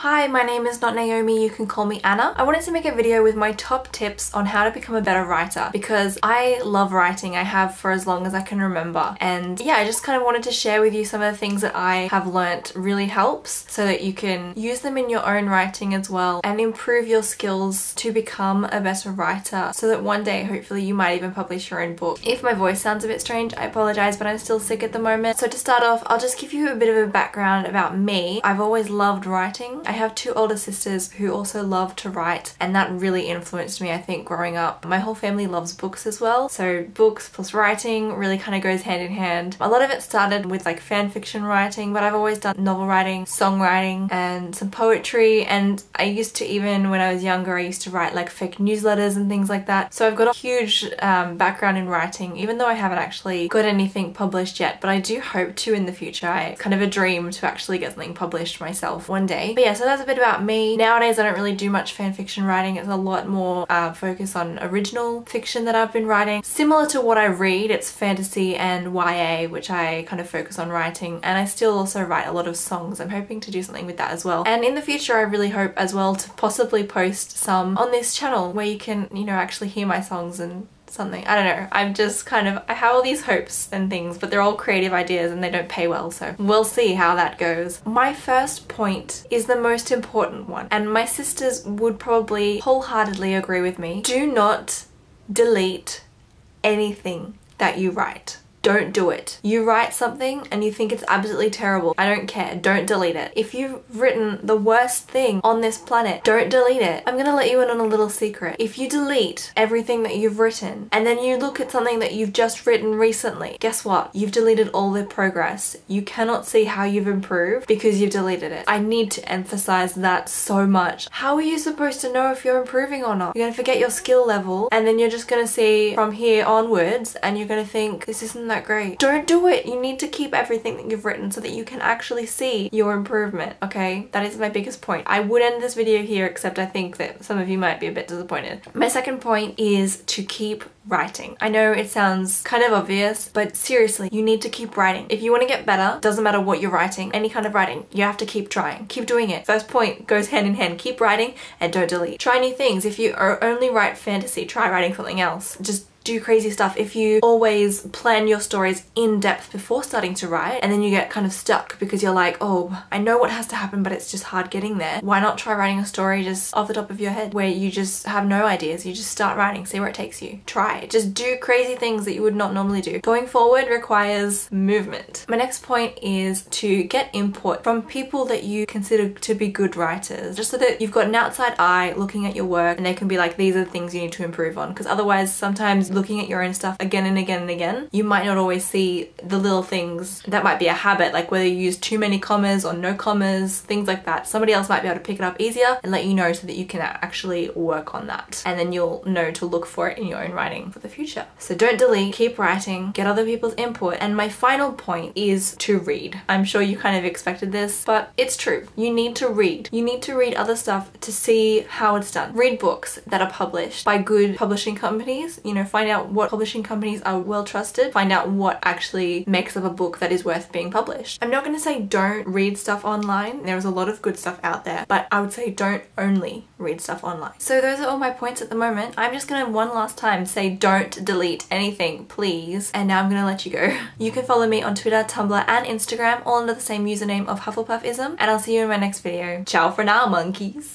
Hi, my name is not Naomi, you can call me Anna. I wanted to make a video with my top tips on how to become a better writer because I love writing. I have for as long as I can remember. And yeah, I just kind of wanted to share with you some of the things that I have learnt really helps so that you can use them in your own writing as well and improve your skills to become a better writer so that one day hopefully you might even publish your own book. If my voice sounds a bit strange, I apologize, but I'm still sick at the moment. So to start off, I'll just give you a bit of a background about me. I've always loved writing. I have two older sisters who also love to write, and that really influenced me, I think, growing up. My whole family loves books as well, so books plus writing really kind of goes hand in hand. A lot of it started with like fan fiction writing, but I've always done novel writing, songwriting, and some poetry, and I used to, even when I was younger, I used to write like fake newsletters and things like that. So I've got a huge background in writing, even though I haven't actually got anything published yet, but I do hope to in the future. I kind of a dream to actually get something published myself one day. But yeah, so that's a bit about me. Nowadays I don't really do much fan fiction writing. It's a lot more focus on original fiction that I've been writing. Similar to what I read, it's fantasy and YA, which I kind of focus on writing, and I still also write a lot of songs. I'm hoping to do something with that as well. And in the future I really hope as well to possibly post some on this channel where you can, you know, actually hear my songs and something. I don't know. I'm just kind of, I have all these hopes and things, but they're all creative ideas and they don't pay well, so we'll see how that goes. My first point is the most important one, and my sisters would probably wholeheartedly agree with me. Do not delete anything that you write. Don't do it. You write something and you think it's absolutely terrible. I don't care. Don't delete it. If you've written the worst thing on this planet, don't delete it. I'm gonna let you in on a little secret. If you delete everything that you've written and then you look at something that you've just written recently, guess what? You've deleted all the progress. You cannot see how you've improved because you've deleted it. I need to emphasize that so much. How are you supposed to know if you're improving or not? You're gonna forget your skill level and then you're just gonna see from here onwards and you're gonna think, this isn't that great. Don't do it. You need to keep everything that you've written so that you can actually see your improvement, okay? That is my biggest point. I would end this video here, except I think that some of you might be a bit disappointed. My second point is to keep writing. I know it sounds kind of obvious, but seriously, you need to keep writing. If you want to get better, doesn't matter what you're writing, any kind of writing, you have to keep trying. Keep doing it. First point goes hand in hand. Keep writing and don't delete. Try new things. If you only write fantasy, try writing something else. Just do crazy stuff. If you always plan your stories in depth before starting to write and then you get kind of stuck because you're like, oh, I know what has to happen but it's just hard getting there, why not try writing a story just off the top of your head where you just have no ideas? You just start writing, see where it takes you. Try it. Just do crazy things that you would not normally do. Going forward requires movement. My next point is to get input from people that you consider to be good writers, just so that you've got an outside eye looking at your work and they can be like, these are the things you need to improve on, because otherwise sometimes looking at your own stuff again and again and again, you might not always see the little things that might be a habit, like whether you use too many commas or no commas, things like that. Somebody else might be able to pick it up easier and let you know so that you can actually work on that, and then you'll know to look for it in your own writing for the future. So don't delete, keep writing, get other people's input. And my final point is to read. I'm sure you kind of expected this, but it's true. You need to read. You need to read other stuff to see how it's done. Read books that are published by good publishing companies, you know, find out what publishing companies are well trusted, find out what actually makes up a book that is worth being published. I'm not going to say don't read stuff online. There's a lot of good stuff out there, but I would say don't only read stuff online. So those are all my points at the moment. I'm just going to one last time say don't delete anything, please. And now I'm going to let you go. You can follow me on Twitter, Tumblr, and Instagram, all under the same username of Hufflepuffism, and I'll see you in my next video. Ciao for now, monkeys.